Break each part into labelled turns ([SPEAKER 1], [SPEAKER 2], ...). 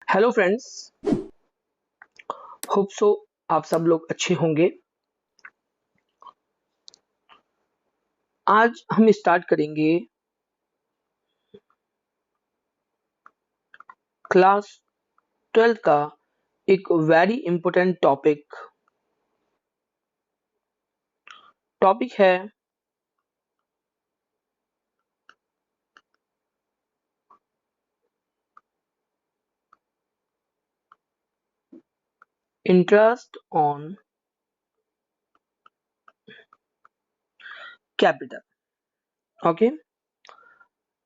[SPEAKER 1] Hello friends, hope so आप सब लोग अच्छे होंगे। आज हम स्टार्ट करेंगे क्लास 12 का एक वेरी इंपॉर्टेंट टॉपिक है interest on capital. Okay,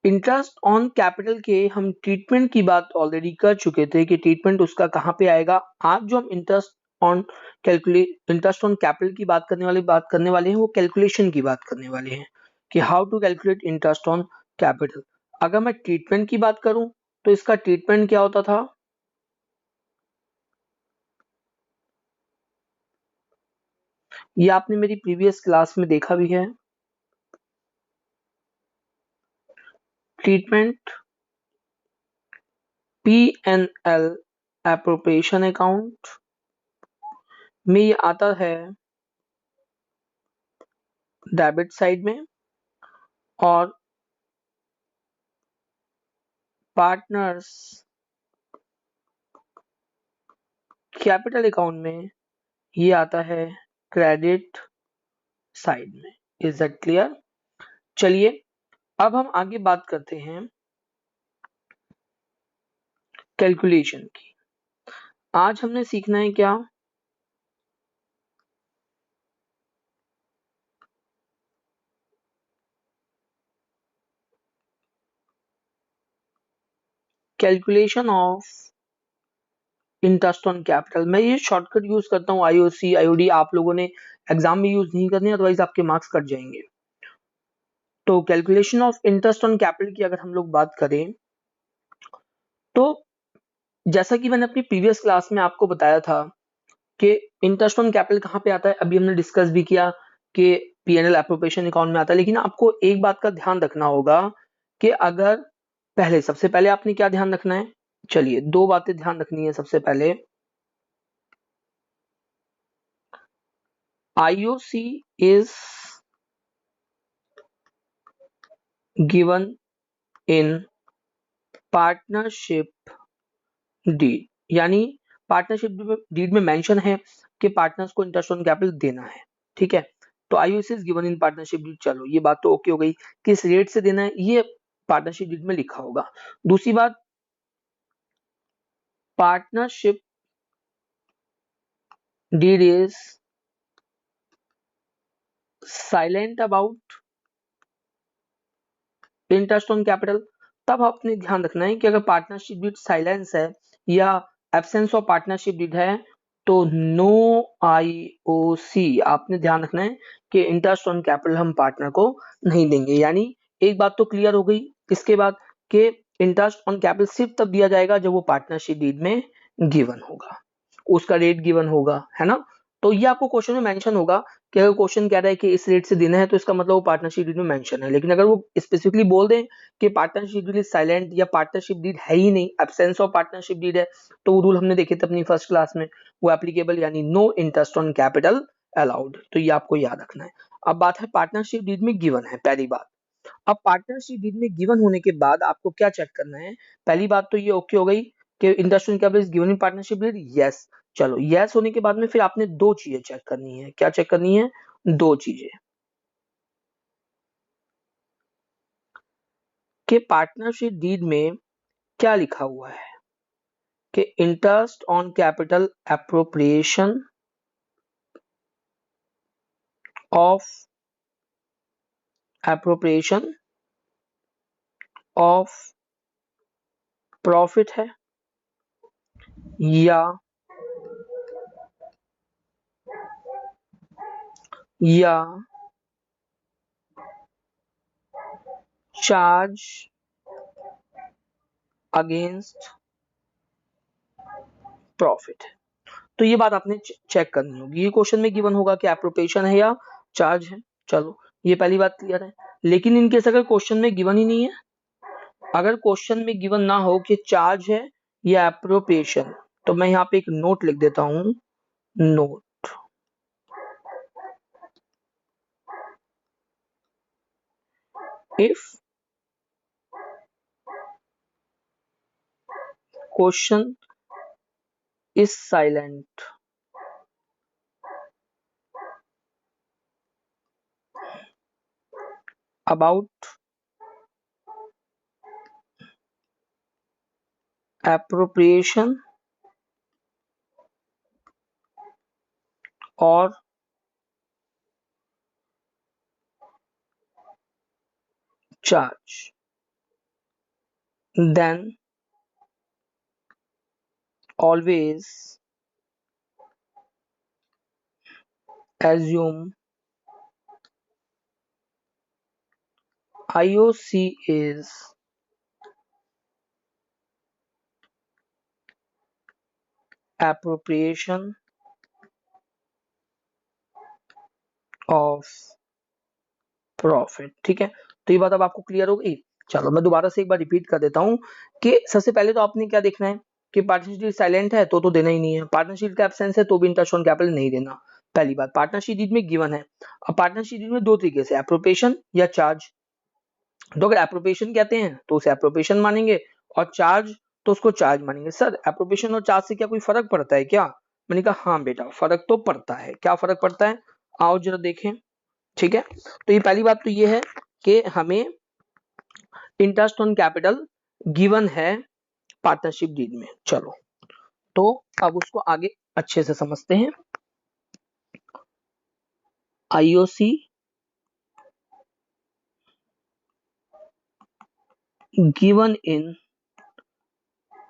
[SPEAKER 1] interest on capital के हम ट्रीटमेंट की बात ऑलरेडी कर चुके थे कि ट्रीटमेंट उसका कहाँ पे आएगा। आज जो हम ऑन इंटरेस्ट ऑन कैपिटल की बात करने वाले हैं वो कैलकुलेशन की बात करने वाले हैं कि how to calculate interest on capital. अगर मैं ट्रीटमेंट की बात करूं तो इसका ट्रीटमेंट क्या होता था, ये आपने मेरी प्रीवियस क्लास में देखा भी है। ट्रीटमेंट P&L एप्रोप्रिएशन अकाउंट में ये आता है डेबिट साइड में और पार्टनर्स कैपिटल अकाउंट में ये आता है क्रेडिट साइड में। Is that clear? चलिए अब हम आगे बात करते हैं कैलकुलेशन की। आज हमने सीखना है क्या? Calculation of interest on capital. मैं ये शॉर्टकट यूज करता हूँ आईओसी आईओडी, आप लोगों ने एग्जाम में यूज नहीं करने, अदरवाइज आपके मार्क्स कट जाएंगे। तो calculation of interest on capital की अगर हम लोग बात करें तो जैसा कि मैंने अपनी प्रीवियस क्लास में आपको बताया था कि इंटरेस्ट ऑन कैपिटल कहाँ पे आता है, अभी हमने डिस्कस भी किया कि पीएनएल एप्रोप्रिएशन अकाउंट में आता है। लेकिन आपको एक बात का ध्यान रखना होगा कि अगर सबसे पहले आपने क्या ध्यान रखना है, चलिए दो बातें ध्यान रखनी है। सबसे पहले IOC is given in partnership deed, यानी पार्टनरशिप डीड में मेंशन है कि पार्टनर्स को इंटरेस्ट ऑन कैपिटल देना है। ठीक है, तो IOC is given in partnership deed. चलो ये बात तो ओके हो गई, किस रेट से देना है ये पार्टनरशिप डीड में लिखा होगा। दूसरी बात, partnership deed is silent about interest on capital. तब आपने ध्यान रखना है कि अगर पार्टनरशिप डीड साइलेंस है या एब्सेंस ऑफ पार्टनरशिप डीड है तो नो आईओसी। आपने ध्यान रखना है कि इंटरेस्ट ऑन कैपिटल हम पार्टनर को नहीं देंगे। यानी एक बात तो क्लियर हो गई इसके बाद कि इंटरेस्ट ऑन कैपिटल सिर्फ तब दिया जाएगा जब वो पार्टनरशिप डीड में गिवन होगा, उसका रेट गिवन होगा, है ना। तो ये आपको क्वेश्चन में मेंशन होगा कि अगर क्वेश्चन कह रहा है कि इस रेट से देना है तो इसका मतलब वो पार्टनरशिप डीड में मेंशन है। लेकिन अगर वो स्पेसिफिकली बोल दें कि पार्टनरशिप डीड इज साइलेंट या पार्टनरशिप डीड है ही नहीं, एब्सेंस ऑफ पार्टनरशिप डीड है, तो वो रूल हमने देखे थे अपनी फर्स्ट क्लास में, वो एप्लीकेबल, यानी no interest on capital allowed. तो ये आपको याद रखना है। अब बात है पार्टनरशिप डीड में गिवन है, पहली बात। अब पार्टनरशिप डीड में गिवन होने के बाद आपको क्या चेक करना है? पहली बात तो ये ओके हो गई कि interest on capital is given in partnership deed, yes. चलो यस होने के बाद में फिर आपने दो चीजें चेक करनी है। क्या चेक करनी है? दो चीजें कि पार्टनरशिप डीड में क्या लिखा हुआ है कि interest on capital appropriation of appropriation of profit है या चार्ज अगेंस्ट प्रॉफिट। तो ये बात आपने चेक करनी होगी। ये क्वेश्चन में गिवन होगा कि एप्रोप्रिएशन है या चार्ज है। चलो ये पहली बात क्लियर है। लेकिन इन केस अगर क्वेश्चन में गिवन ही नहीं है, अगर क्वेश्चन में गिवन ना हो कि चार्ज है या एप्रोप्रिएशन, तो मैं यहाँ पे एक नोट लिख देता हूं, note. If question is silent about appropriation or charge, then always assume IOC is appropriation of profit. ठीक है, तो ये बात अब आपको क्लियर हो गई। चलो मैं दोबारा से एक बार रिपीट कर देता हूँ कि सबसे पहले तो आपने क्या देखना है कि पार्टनरशिप साइलेंट है तो देना ही नहीं है, पार्टनरशिप का एब्सेंस है तो भी इंटरेस्ट ऑन कैपिटल नहीं देना। पहली बात, पार्टनरशिप डीड में गिवन है। अब पार्टनरशिप डीड में दो तरीके से, एप्रोप्रिएशन या चार्ज। तो अगर एप्रोप्रिएशन कहते हैं तो उसे एप्रोप्रिएशन मानेंगे, और चार्ज तो उसको चार्ज मानेंगे। सर एप्रोप्रिएशन और चार्ज से क्या कोई फर्क पड़ता है क्या? मैंने कहा हाँ बेटा फर्क तो पड़ता है। क्या फर्क पड़ता है, आओ जरा देखें। ठीक है, तो ये पहली बात तो ये है कि हमें इंटरेस्ट ऑन कैपिटल गिवन है पार्टनरशिप डीड में। चलो तो अब उसको आगे अच्छे से समझते हैं। IOC given in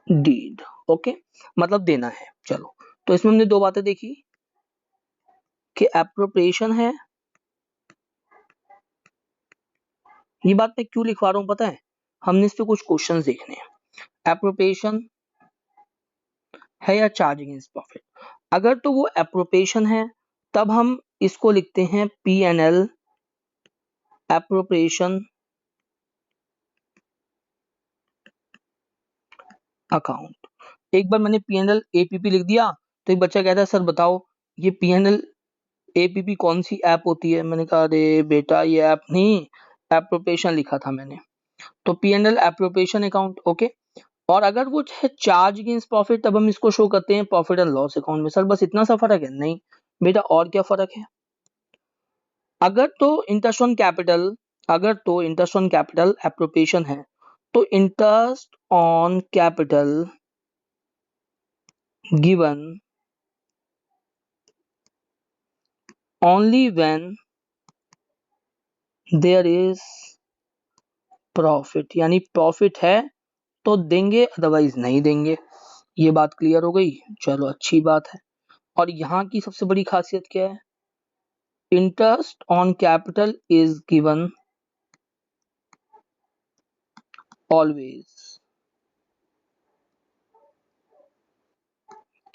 [SPEAKER 1] deed, okay, मतलब देना है। चलो तो इसमें हमने दो बातें देखी कि एप्रोप्रिएशन है। ये बात मैं क्यों लिखवा रहा हूं पता है, हमने इस पे कुछ क्वेश्चंस देखने हैं। एप्रोप्रिएशन है या चार्ज अगेंस्ट प्रॉफिट? अगर तो वो एप्रोप्रिएशन है तब हम इसको लिखते हैं P N L appropriation account. एक बार मैंने पी एन एल एपीपी लिख दिया तो एक बच्चा कहता है सर बताओ ये पी एन एल एपीपी कौन सी ऐप होती है? मैंने कहा अरे बेटा ये ऐप नहीं, एप्रोप्रिएशन लिखा था मैंने। तो P N L appropriation account, okay. और अगर वो है चार्ज अगेंस्ट प्रॉफिट तब हम इसको शो करते हैं प्रॉफिट एंड लॉस अकाउंट में। सर बस इतना सा फर्क है? नहीं बेटा, और क्या फर्क है। अगर तो इंटरेस्ट ऑन कैपिटल, अगर तो इंटरेस्ट ऑन कैपिटल एप्रोप्रिएशन है तो interest on capital given only when there is profit, यानी प्रॉफिट है तो देंगे अदरवाइज नहीं देंगे। ये बात क्लियर हो गई, चलो अच्छी बात है। और यहाँ की सबसे बड़ी खासियत क्या है, interest on capital is given always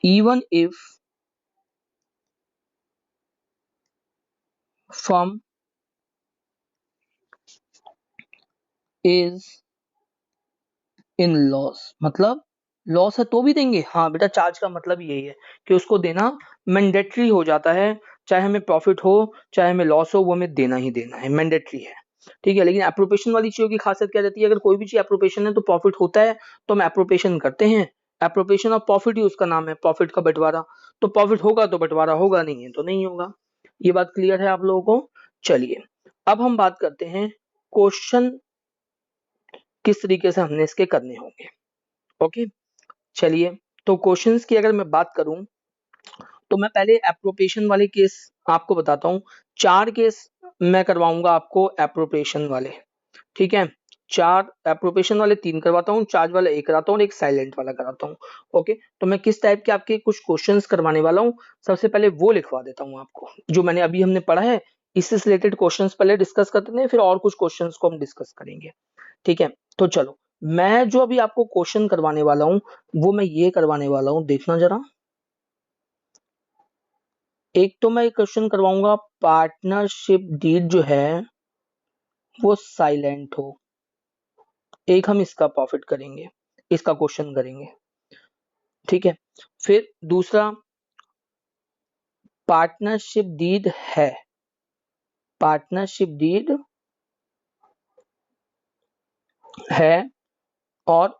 [SPEAKER 1] even if firm is in loss, मतलब लॉस है तो भी देंगे। हाँ बेटा, चार्ज का मतलब यही है कि उसको देना मैंडेटरी हो जाता है, चाहे हमें प्रॉफिट हो चाहे हमें लॉस हो, वो हमें देना ही देना है, मैंडेटरी है। ठीक है, लेकिन एप्रोप्रिएशन वाली चीजों की खासियत क्या रहती है, अगर कोई भी चीज एप्रोप्रिएशन है तो प्रॉफिट होता है तो हम एप्रोप्रिएशन करते हैं। एप्रोप्रिएशन ऑफ प्रॉफिट ही उसका नाम है, प्रॉफिट का बंटवारा। तो प्रॉफिट होगा तो बंटवारा होगा, नहीं है तो नहीं होगा। ये बात क्लियर है आप लोगों को? चलिए अब हम बात करते हैं क्वेश्चन किस तरीके से हमने इसके करने होंगे। ओके, चलिए तो क्वेश्चंस की अगर मैं बात करूं तो मैं पहले एप्रोप्रिएशन वाले केस आपको बताता हूं। चार केस मैं करवाऊंगा आपको एप्रोप्रिएशन वाले। ठीक है, चार एप्रोप्रिएशन वाले तीन करवाता हूँ, चार्ज वाला एक कराता हूँ और एक साइलेंट वाला कराता हूँ। ओके, तो मैं किस टाइप के आपके कुछ क्वेश्चंस करवाने वाला हूँ, सबसे पहले वो लिखवा देता हूँ आपको जो मैंने अभी हमने पढ़ा है। इससे रिलेटेड क्वेश्चंस पहले डिस्कस करते हैं, फिर और कुछ क्वेश्चंस को हम डिस्कस करेंगे। ठीक है, तो चलो मैं जो अभी आपको क्वेश्चन करवाने वाला हूँ वो मैं ये करवाने वाला हूँ, देखना जरा। एक तो मैं क्वेश्चन करवाऊंगा पार्टनरशिप डीड जो है वो साइलेंट हो। एक हम इसका प्रॉफिट करेंगे, इसका क्वेश्चन करेंगे। ठीक है। फिर दूसरा, पार्टनरशिप डीड है, पार्टनरशिप डीड है और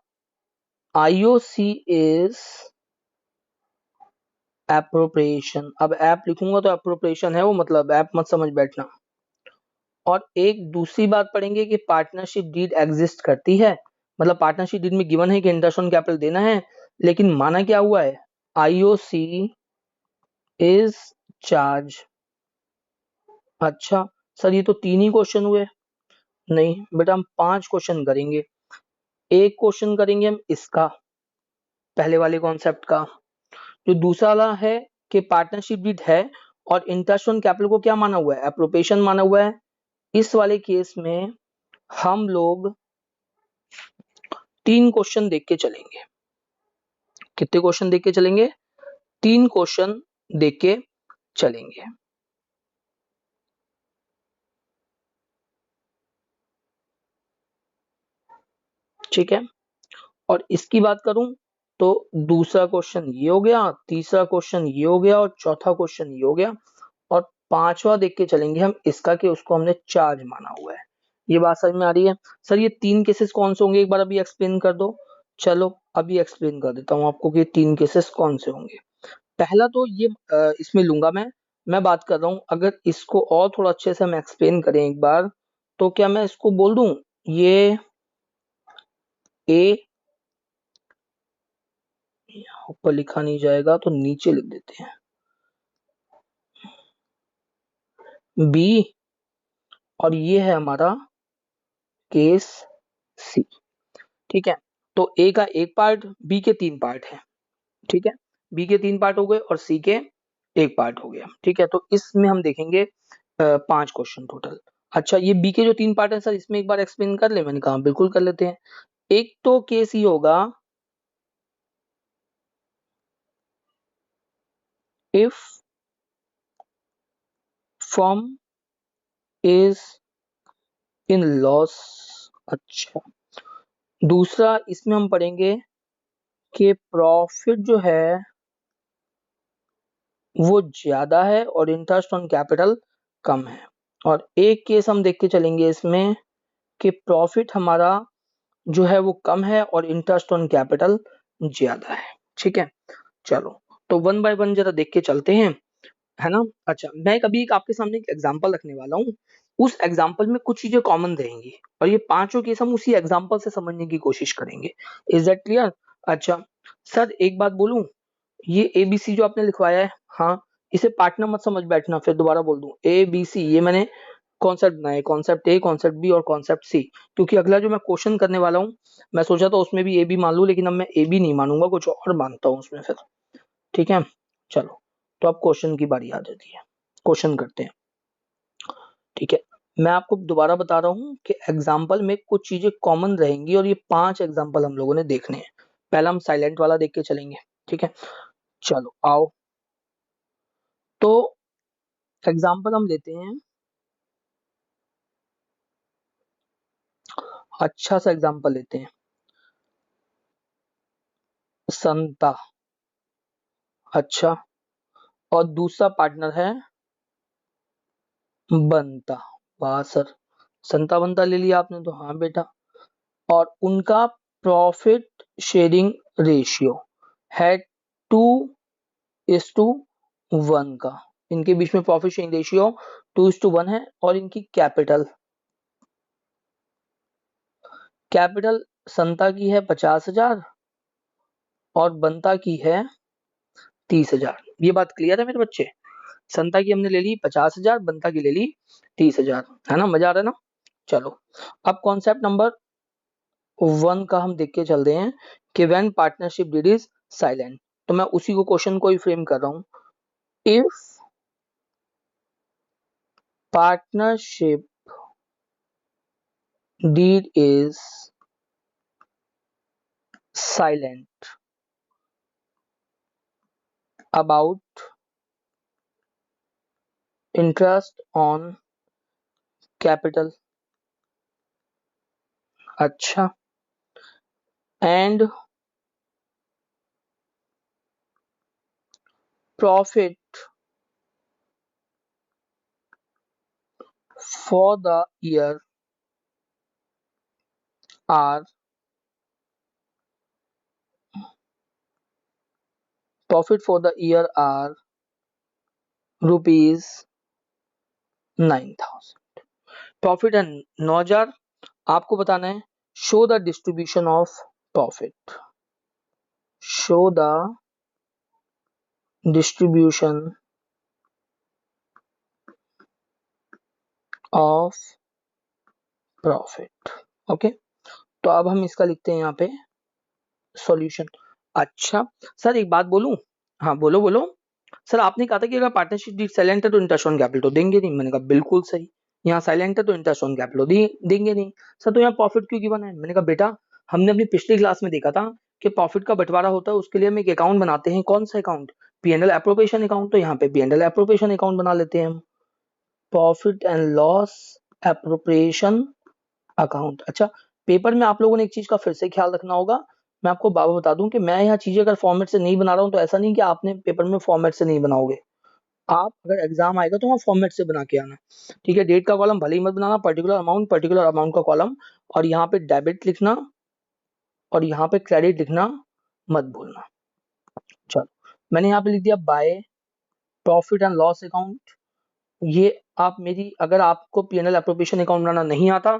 [SPEAKER 1] आईओसी इज एप्रोप्रिएशन। अब ऐप लिखूंगा तो एप्रोप्रिएशन है वो, मतलब ऐप मत समझ बैठना। और एक दूसरी बात पढ़ेंगे कि पार्टनरशिप डीड एग्जिस्ट करती है, मतलब पार्टनरशिप डीड में गिवन है कि इंटरेस्ट ऑन कैपिटल देना है, लेकिन माना क्या हुआ है, आईओसी इज चार्ज। अच्छा सर ये तो 3 ही क्वेश्चन हुए। नहीं बेटा, हम 5 क्वेश्चन करेंगे। एक क्वेश्चन करेंगे हम इसका, पहले वाले कॉन्सेप्ट का। जो दूसरा वाला है कि पार्टनरशिप डीड है और इंटरेस्ट ऑन कैपिटल को क्या माना हुआ है, एप्रोप्रिएशन माना हुआ है। इस वाले केस में हम लोग 3 क्वेश्चन देख के चलेंगे। कितने क्वेश्चन देख के चलेंगे, 3 क्वेश्चन देख के चलेंगे। ठीक है। और इसकी बात करूं तो दूसरा क्वेश्चन ये हो गया, तीसरा क्वेश्चन ये हो गया और चौथा क्वेश्चन ये हो गया। और पांचवा देख के चलेंगे हम इसका कि उसको हमने चार्ज माना हुआ है। ये बात समझ में आ रही है। सर ये 3 केसेस कौन से होंगे, एक बार अभी एक्सप्लेन कर दो। चलो अभी एक्सप्लेन कर देता हूँ आपको कि 3 केसेस कौन से होंगे। पहला तो ये इसमें लूंगा मैं बात कर रहा हूँ, अगर इसको और थोड़ा अच्छे से हम एक्सप्लेन करें एक बार, तो क्या मैं इसको बोल दूं, ये ए, ऊपर लिखा नहीं जाएगा तो नीचे लिख देते हैं, बी, और ये है हमारा केस सी। ठीक है। तो ए का एक पार्ट, बी के 3 पार्ट है। ठीक है। बी के 3 पार्ट हो गए और सी के एक पार्ट हो गया। ठीक है। तो इसमें हम देखेंगे 5 क्वेश्चन टोटल। अच्छा ये बी के जो 3 पार्ट है सर, इसमें एक बार एक्सप्लेन कर ले, मैंने कहा बिल्कुल कर लेते हैं। एक तो केस ये होगा, if firm is in loss. अच्छा, दूसरा इसमें हम पढ़ेंगे कि प्रॉफिट जो है वो ज्यादा है और इंटरेस्ट ऑन कैपिटल कम है। और एक केस हम देख के चलेंगे इसमें कि प्रॉफिट हमारा जो है वो कम है और इंटरेस्ट ऑन कैपिटल ज्यादा है। ठीक है। चलो तो वन बाय वन जरा देख के चलते हैं, है ना। अच्छा मैं कभी एक आपके सामने एक एग्जांपल रखने वाला हूँ, उस एग्जांपल में कुछ चीजें कॉमन रहेंगी और ये पांचों केस हम उसी एग्जांपल से समझने की कोशिश करेंगे। Is that clear. अच्छा सर एक बात बोलूं, ये एबीसी जो आपने लिखवाया है, हाँ इसे पार्टनर मत समझ बैठना, फिर दोबारा बोल दूं ए बी सी, ये मैंने कॉन्सेप्ट बनाए, कॉन्सेप्ट ए, कॉन्सेप्ट बी और कॉन्सेप्ट सी। क्योंकि अगला जो मैं क्वेश्चन करने वाला हूँ, मैं सोचा था उसमें भी ए बी मान लूं, लेकिन अब मैं ए बी नहीं मानूंगा, कुछ और मानता हूँ उसमें फिर। ठीक है। चलो तो अब क्वेश्चन की बारी आ जाती है, क्वेश्चन करते हैं। ठीक है। मैं आपको दोबारा बता रहा हूँ कि एग्जाम्पल में कुछ चीजें कॉमन रहेंगी और ये 5 एग्जाम्पल हम लोगों ने देखने हैं। पहला हम साइलेंट वाला देख के चलेंगे। ठीक है। चलो आओ, तो एग्जाम्पल हम लेते हैं, अच्छा सा एग्जाम्पल लेते हैं, संता। अच्छा, और दूसरा पार्टनर है बनता। वाह सर, संता बनता ले लिया आपने तो, हाँ बेटा। और उनका प्रॉफिट शेयरिंग रेशियो है 2:1 का। इनके बीच में प्रॉफिट शेयरिंग रेशियो 2:1 है। और इनकी कैपिटल, कैपिटल संता की है 50,000 और बनता की है 30,000। ये बात क्लियर है मेरे बच्चे। संता की हमने ले ली 50,000, बनता की ले ली 30,000, है ना, मजा आ रहा है ना। चलो अब कॉन्सेप्ट नंबर 1 का हम देख के चलते हैं कि when partnership deed is silent. तो मैं उसी को क्वेश्चन को ही फ्रेम कर रहा हूं, if partnership deed is silent about interest on capital। अच्छा, and profit for the year are rupees 9,000। Profit है 9,000। आपको बताना है show the distribution of profit, show the distribution of profit. Okay, तो अब हम इसका लिखते हैं यहाँ पे सॉल्यूशन। अच्छा सर एक बात बोलूं? हाँ बोलो बोलो। सर आपने कहा था कि अगर पार्टनरशिप डीड साइलेंट है तो इंटरेस्ट ऑन कैपिटल तो देंगे नहीं। मैंने कहा बिल्कुल सही, यहाँ साइलेंट है तो इंटरेस्ट ऑन कैपिटल देंगे नहीं। सर तो यहाँ प्रॉफिट क्यों गिवन है? मैंने कहा बेटा हमने अपनी पिछली क्लास में देखा था कि प्रॉफिट का बंटवारा होता है, उसके लिए हम एक अकाउंट बनाते हैं। कौन सा अकाउंट? PNL appropriation account. तो यहाँ पे पीएनएल एप्रोप्रिएशन अकाउंट बना लेते हैं हम, profit and loss appropriation account. अच्छा पेपर में आप लोगों ने एक चीज का फिर से ख्याल रखना होगा। मैं आपको बाबा बता दूं कि मैं यहाँ चीजें अगर फॉर्मेट से नहीं बना रहा हूँ तो ऐसा नहीं कि आपने पेपर में फॉर्मेट से नहीं बनाओगे। आप अगर एग्जाम आएगा तो वहाँ फॉर्मेट से बना के आना। ठीक है, डेट का कॉलम भले ही मत बनाना, पर्टिकुलर अमाउंट का कॉलम, और यहाँ पे डेबिट लिखना और यहाँ पे क्रेडिट लिखना मत भूलना। चलो मैंने यहाँ पे लिख दिया by profit and loss account. ये आप मेरी, अगर आपको पीएनएल एप्रोप्रिएशन अकाउंट बनाना नहीं आता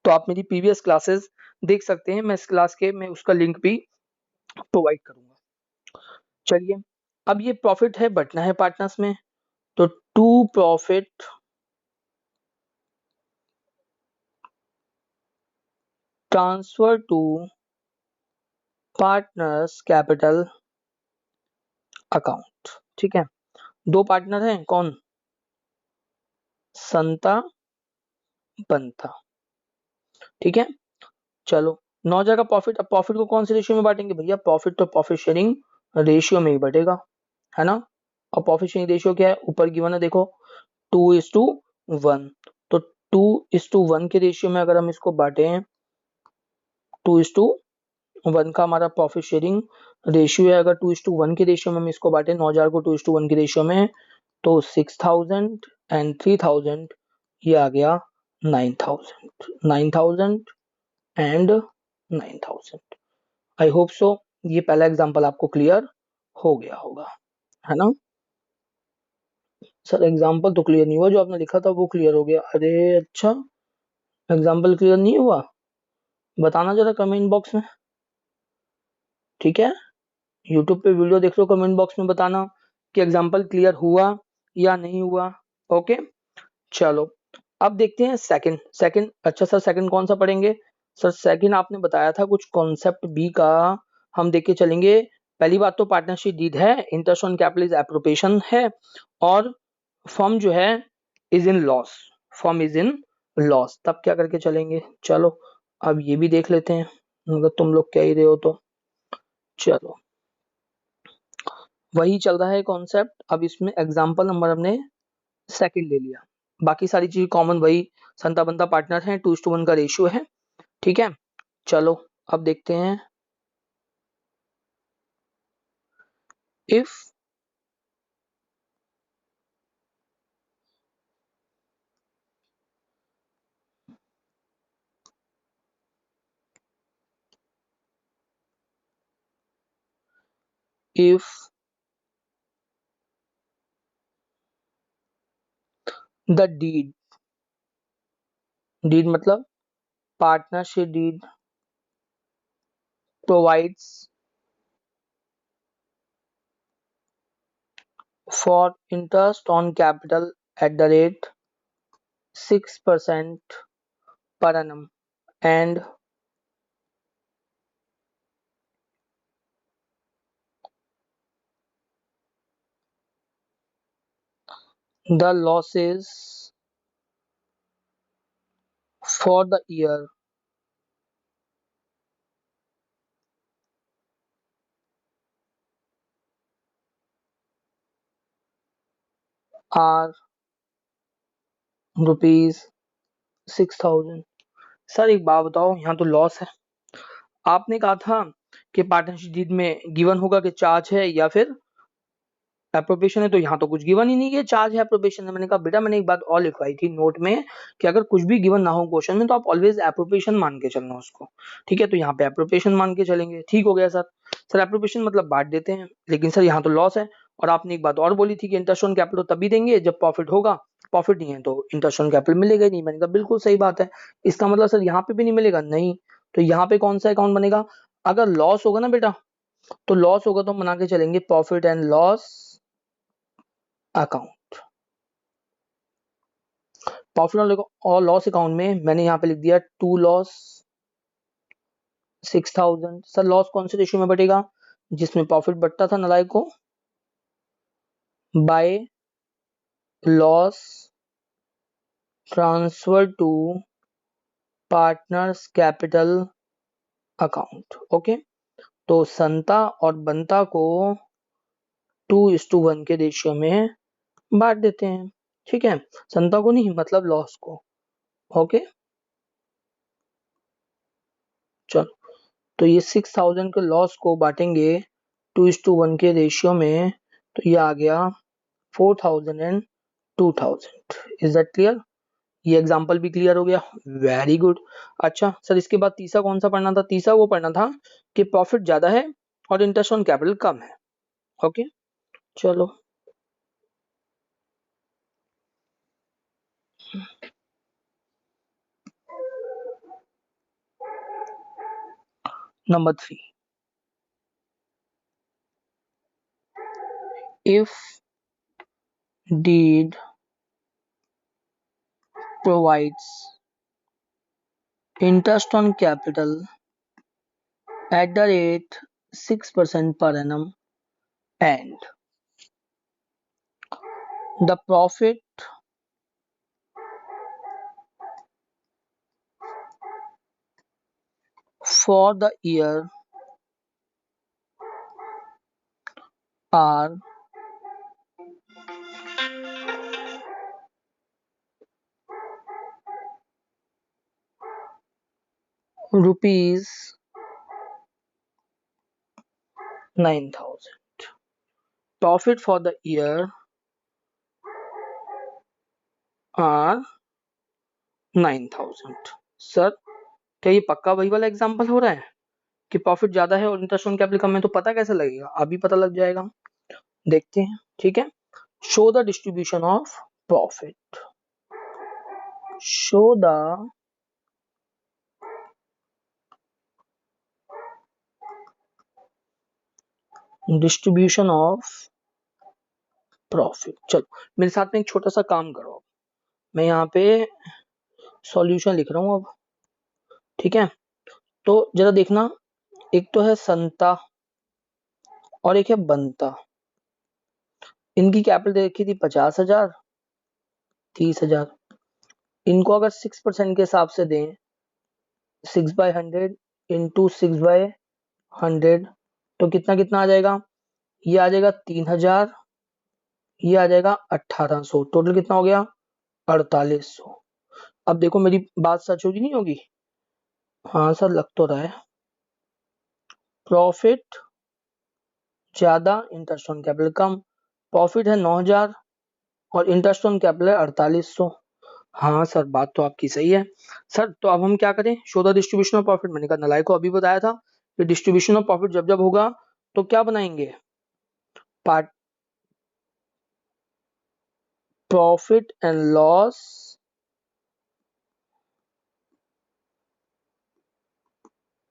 [SPEAKER 1] तो आप मेरी प्रीवियस क्लासेस देख सकते हैं। मैं इस क्लास के मैं उसका लिंक भी प्रोवाइड करूंगा। चलिए अब ये प्रॉफिट है, बटना है पार्टनर्स में, तो to profit transfer to partners capital account. ठीक है, दो पार्टनर हैं, कौन? संता बंता। ठीक है, चलो 9,000 का प्रॉफिट। अब प्रॉफिट को कौन से रेशियो में बांटेंगे भैया? प्रॉफिट तो प्रॉफिट शेयरिंग रेशियो में ही बटेगा, है ना। और प्रॉफिट शेयरिंग रेशियो क्या है? ऊपर गिवन है देखो, 2:1। तो 2:1 के रेशियो में अगर हम इसको बांटे, 2:1 का हमारा प्रॉफिट शेयरिंग रेशियो है। अगर 2:1 के रेशियो में हम इसको बांटे 9,000 को 2:1 के रेशियो में, तो 6,000 एंड 3,000, ये आ गया 9,000। 9,000 एंड 9,000। आई होप सो ये पहला एग्जांपल आपको क्लियर हो गया होगा, है ना। सर एग्जांपल तो क्लियर नहीं हुआ, जो आपने लिखा था वो क्लियर हो गया। अरे अच्छा, एग्जांपल क्लियर नहीं हुआ? बताना जरा कमेंट बॉक्स में। ठीक है, यूट्यूब पे वीडियो देख लो, कमेंट बॉक्स में बताना कि एग्जांपल क्लियर हुआ या नहीं हुआ। ओके चलो अब देखते हैं सेकंड। अच्छा सर सेकंड कौन सा पढ़ेंगे? सर सेकंड आपने बताया था कुछ कॉन्सेप्ट बी का, हम देख के चलेंगे। पहली बात तो पार्टनरशिप डीड है, interest on capital is appropriation है, और फर्म जो है is in loss, firm is in loss. तब क्या करके चलेंगे? चलो अब ये भी देख लेते हैं, अगर तुम लोग कह ही रहे हो तो। चलो वही चल रहा है कॉन्सेप्ट। अब इसमें एग्जाम्पल नंबर हमने सेकंड ले लिया, बाकी सारी चीज कॉमन वही, संता बंता पार्टनर है, 2:1 का रेशियो है। ठीक है चलो अब देखते हैं। If if the deed, deed मतलब partnership deed, provides for interest on capital at the rate 6% per annum and the losses for the year are ₹6,000। Sir एक बात बताओ, यहाँ तो लॉस है। आपने कहा था कि पार्टनरशिप डीड में गिवन होगा कि चार्ज है या फिर एप्रोप्रिएशन है तो यहाँ तो कुछ गिवन ही नहीं है, चार्ज है एप्रोप्रिएशन है। मैंने कहा बेटा मैंने एक बात और लिखवाई थी नोट में कि अगर कुछ भी गिवन ना हो क्वेश्चन में तो आप ऑलवेज एप्रोप्रिएशन मान के चलना उसको, ठीक है। तो यहाँ पे एप्रोप्रिएशन मान के चलेंगे, ठीक हो गया सर। सर एप्रोप्रिएशन मतलब बांट देते हैं, लेकिन सर यहाँ तो लॉस है। और आपने एक बात और बोली थी कि इंटरेस्ट ऑन कैपिटल तभी देंगे जब प्रॉफिट होगा, प्रॉफिट नहीं है तो इंटरेस्ट ऑन कैपिटल मिलेगा ही नहीं। मैंने कहा बिल्कुल सही बात है। इसका मतलब सर यहाँ पे भी नहीं मिलेगा, नहीं। तो यहाँ पे कौन सा अकाउंट बनेगा? अगर लॉस होगा ना बेटा, तो लॉस होगा तो हम बना के चलेंगे profit and loss account. Profit और लॉस अकाउंट में मैंने यहाँ पे लिख दिया टू लॉस 6000। सर लॉस कौन से रेशियो में बटेगा? जिसमें प्रॉफिट बढ़ता था नालायक को, by loss transfer to partners capital account. Okay, तो संता और बंता को 2:1 के रेशियो में बांट देते हैं, ठीक है। संता को नहीं, मतलब लॉस को। ओके चलो, तो ये 6000 के लॉस को बांटेंगे 2:1 के रेशियो में, तो ये आ गया 4000 एंड 2000। Is that clear? ये एग्जांपल भी क्लियर हो गया, वेरी गुड। अच्छा सर, इसके बाद तीसरा कौन सा पढ़ना था? तीसरा वो पढ़ना था कि प्रॉफिट ज्यादा है और इंटरेस्ट ऑन कैपिटल कम है। ओके चलो, number 3, if deed provides interest on capital at the rate 6% per annum and the profit for the year are rupees 9000, profit for the year are 9000। Sir क्या ये पक्का वही वाला एग्जांपल हो रहा है कि प्रॉफिट ज्यादा है और इंटरेस्ट ऑन कैपिटल कम है? तो पता कैसे लगेगा? अभी पता लग जाएगा, देखते हैं, ठीक है। Show the distribution of profit, show the distribution of profit. चलो मेरे साथ में एक छोटा सा काम करो, मैं यहाँ पे सॉल्यूशन लिख रहा हूँ अब, ठीक है। तो जरा देखना, एक तो है संता और एक है बंता। इनकी कैपिटल रखी थी 50,000, 30,000। इनको अगर 6% के हिसाब से दें, 6/100 इंटू 6/100, तो कितना कितना आ जाएगा? ये आ जाएगा 3000, ये आ जाएगा 1800, टोटल कितना हो गया? 4800। अब देखो मेरी बात सच होगी नहीं होगी? हाँ सर लग तो रहा है। प्रॉफिट ज्यादा, interest on capital come. Profit है 9000 और इंटरेस्ट ऑन कैपिटल है 4800। हाँ सर बात तो आपकी सही है। सर तो अब हम क्या करें? Show the distribution of profit. मैंने कहा नलायक को अभी बताया था कि डिस्ट्रीब्यूशन ऑफ प्रॉफिट जब जब होगा तो क्या बनाएंगे? Part profit and loss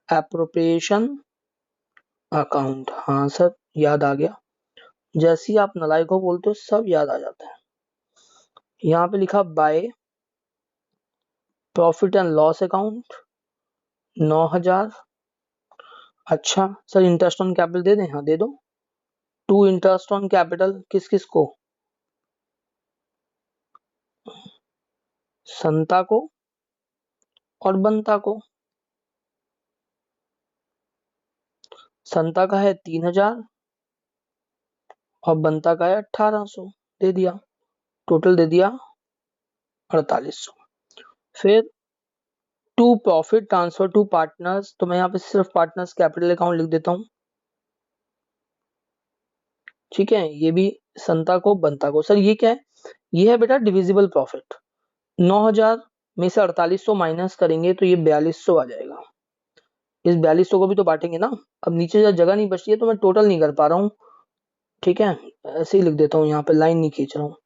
[SPEAKER 1] appropriation account. हाँ सर याद आ गया, जैसे ही आप नलायक को बोलते हो सब याद आ जाता है। यहाँ पे लिखा by profit and loss account 9000। अच्छा सर इंटरेस्ट ऑन कैपिटल दे दें? हाँ दे दो। टू इंटरेस्ट ऑन कैपिटल किस किस को? संता को और बंता को। संता का है 3000 और बंता का है 1800, दे दिया, टोटल दे दिया 4800। फिर to profit transfer to partners, तो मैं यहाँ पे सिर्फ पार्टनर्स कैपिटल अकाउंट लिख देता हूँ, ठीक है। ये भी संता को बनता को। सर ये क्या है? ये है बेटा डिविजिबल प्रॉफिट। 9000 में से 4800 माइनस करेंगे तो ये 4200 आ जाएगा। इस 4200 को भी तो बांटेंगे ना। अब नीचे जगह नहीं बचती है तो मैं टोटल नहीं कर पा रहा हूँ, ठीक है, ऐसे ही लिख देता हूँ, यहाँ पे लाइन नहीं खींच रहा हूँ,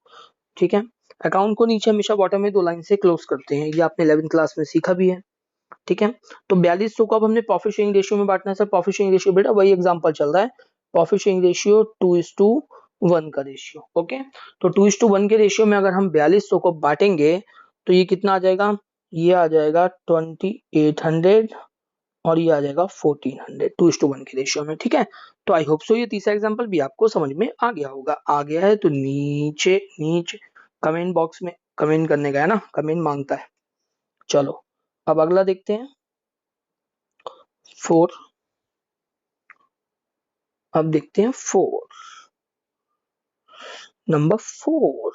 [SPEAKER 1] ठीक है। अकाउंट को नीचे हमेशा बॉटम में 2 लाइन से क्लोज करते हैं, ये आपने 11th क्लास में सीखा भी है, ठीक है। तो 4200 को अब हमने प्रॉफिट शेयरिंग रेशियो में बांटना है। सर प्रॉफिट शेयरिंग रेशियो बेटा वही एग्जांपल चल रहा है, प्रॉफिट शेयरिंग रेशियो 2:1 का रेशियो, ओके। तो 2:1 के रेशियो में अगर हम 4200 को बांटेंगे तो ये कितना आ जाएगा? ये आ जाएगा 2800 और ये आ जाएगा 1400 2:1 के रेशियो में, ठीक है। तो आई होप सो ये तीसरा एग्जांपल भी आपको समझ में आ गया होगा। आ गया है तो नीचे नीचे कमेंट बॉक्स में कमेंट करने का है ना, कमेंट मांगता है। चलो अब अगला देखते हैं 4। अब देखते हैं 4, नंबर 4,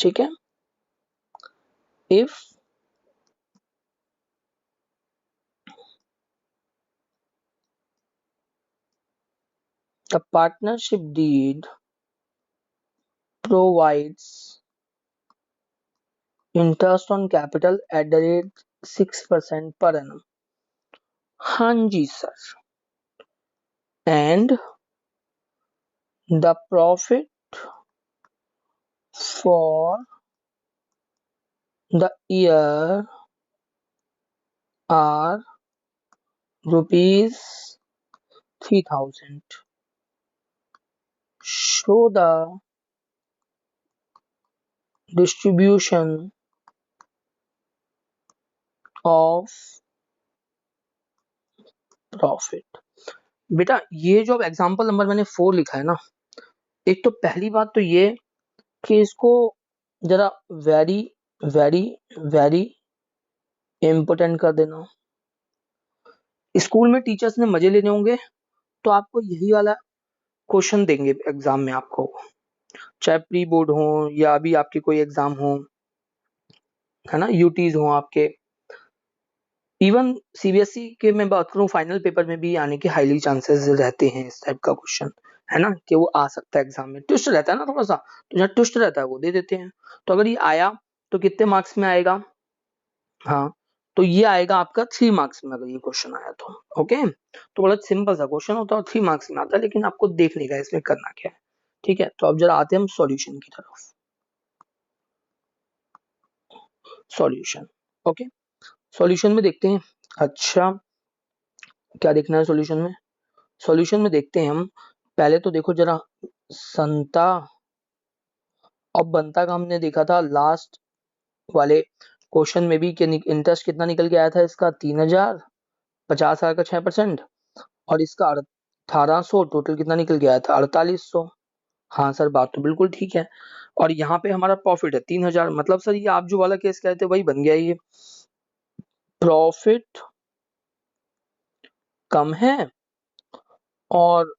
[SPEAKER 1] ठीक है। If the partnership deed provides interest on capital at the rate 6% per annum, हाँ जी sir, and the profit for the year are rupees 3000, show the distribution of profit। बेटा ये जो एग्जांपल नंबर मैंने 4 लिखा है ना, एक तो पहली बात तो ये कि इसको जरा वेरी वेरी वेरी इम्पोर्टेंट कर देना। स्कूल में टीचर्स ने मजे लेने होंगे तो आपको यही वाला क्वेश्चन देंगे एग्जाम में आपको, चाहे प्री बोर्ड हो या अभी आपके कोई एग्जाम हो, है ना, यूटीज हो आपके, इवन सीबीएसई के मैं बात करूं फाइनल पेपर में भी आने के हाईली चांसेस रहते हैं इस टाइप का क्वेश्चन, है ना, कि वो आ सकता है एग्जाम में। ट्विस्ट रहता है ना थोड़ा सा, तो जहाँ ट्विस्ट रहता है वो दे देते हैं। तो अगर ये आया तो कितने मार्क्स में आएगा? हाँ, तो ये आएगा आपका 3 मार्क्स में अगर ये क्वेश्चन आया तो, ओके। तो बड़ा सिंपल सा क्वेश्चन होता है और 3 मार्क्स में आता है, लेकिन आपको देख लेगा इसमें करना क्या है, ठीक है। तो अब जरा आते हैं हम सॉल्यूशन की तरफ। सॉल्यूशन, ओके, सॉल्यूशन में देखते हैं। अच्छा क्या देखना है सॉल्यूशन में? सॉल्यूशन में देखते हैं हम, पहले तो देखो जरा संता और बनता का हमने देखा था लास्ट वाले क्वेश्चन में भी कि इंटरेस्ट कितना निकल के आया था इसका 3000, 50,000 का 6%, और इसका 1800, टोटल कितना निकल के आया था 4800। हाँ सर बात तो बिल्कुल ठीक है। और यहाँ पे हमारा प्रॉफिट है 3000, मतलब सर ये आप जो वाला केस कहते वही बन गया, ये प्रॉफिट कम है और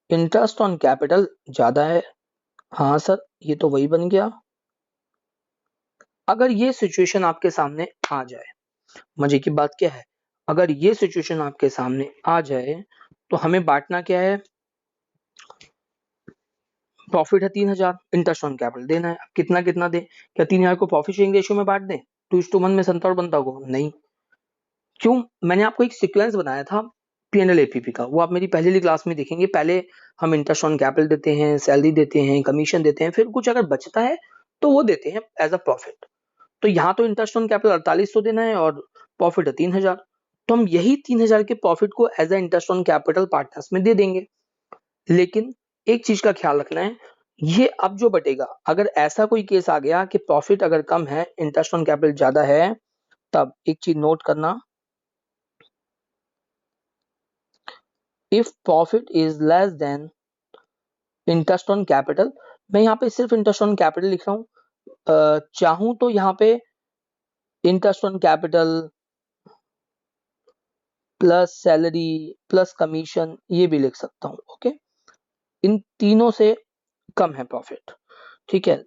[SPEAKER 1] इंटरेस्ट ऑन कैपिटल ज्यादा है। हाँ सर ये तो वही बन गया। अगर ये सिचुएशन आपके सामने आ जाए, मजे की बात क्या है, अगर ये सिचुएशन आपके सामने आ जाए तो हमें बांटना क्या है? प्रॉफिट है 3000, इंटरेस्ट ऑन कैपिटल देना है। कितना कितना दे? क्या 3000 को प्रॉफिट शेयरिंग रेशियो में बांट दें 2:1 में संता और बंता को? नहीं। क्यों? मैंने आपको एक सीक्वेंस बनाया था पीएनएल एपीपी का, वो आप मेरी पहले वाली क्लास में देखेंगे। पहले हम इंटरेस्ट ऑन कैपिटल देते हैं, सैलरी देते हैं, कमीशन देते हैं, फिर कुछ अगर बचता है तो वो देते हैं एज अ प्रॉफिट। तो यहाँ तो इंटरेस्ट ऑन कैपिटल 4800 देना है और प्रॉफिट है 3000, तो हम यही 3000 के प्रॉफिट को as a interest on capital partners में दे देंगे। लेकिन एक चीज का ख्याल रखना है, ये अब जो बटेगा, अगर ऐसा कोई केस आ गया कि प्रॉफिट अगर कम है इंटरेस्ट ऑन कैपिटल ज्यादा है, तब एक चीज नोट करना, if profit is less than interest on capital, मैं यहाँ पे सिर्फ इंटरेस्ट ऑन कैपिटल लिख रहा हूँ, चाहूं तो यहाँ पे interest on capital plus salary plus commission ये भी लिख सकता हूँ, ओके। इन तीनों से कम है प्रॉफिट, ठीक है।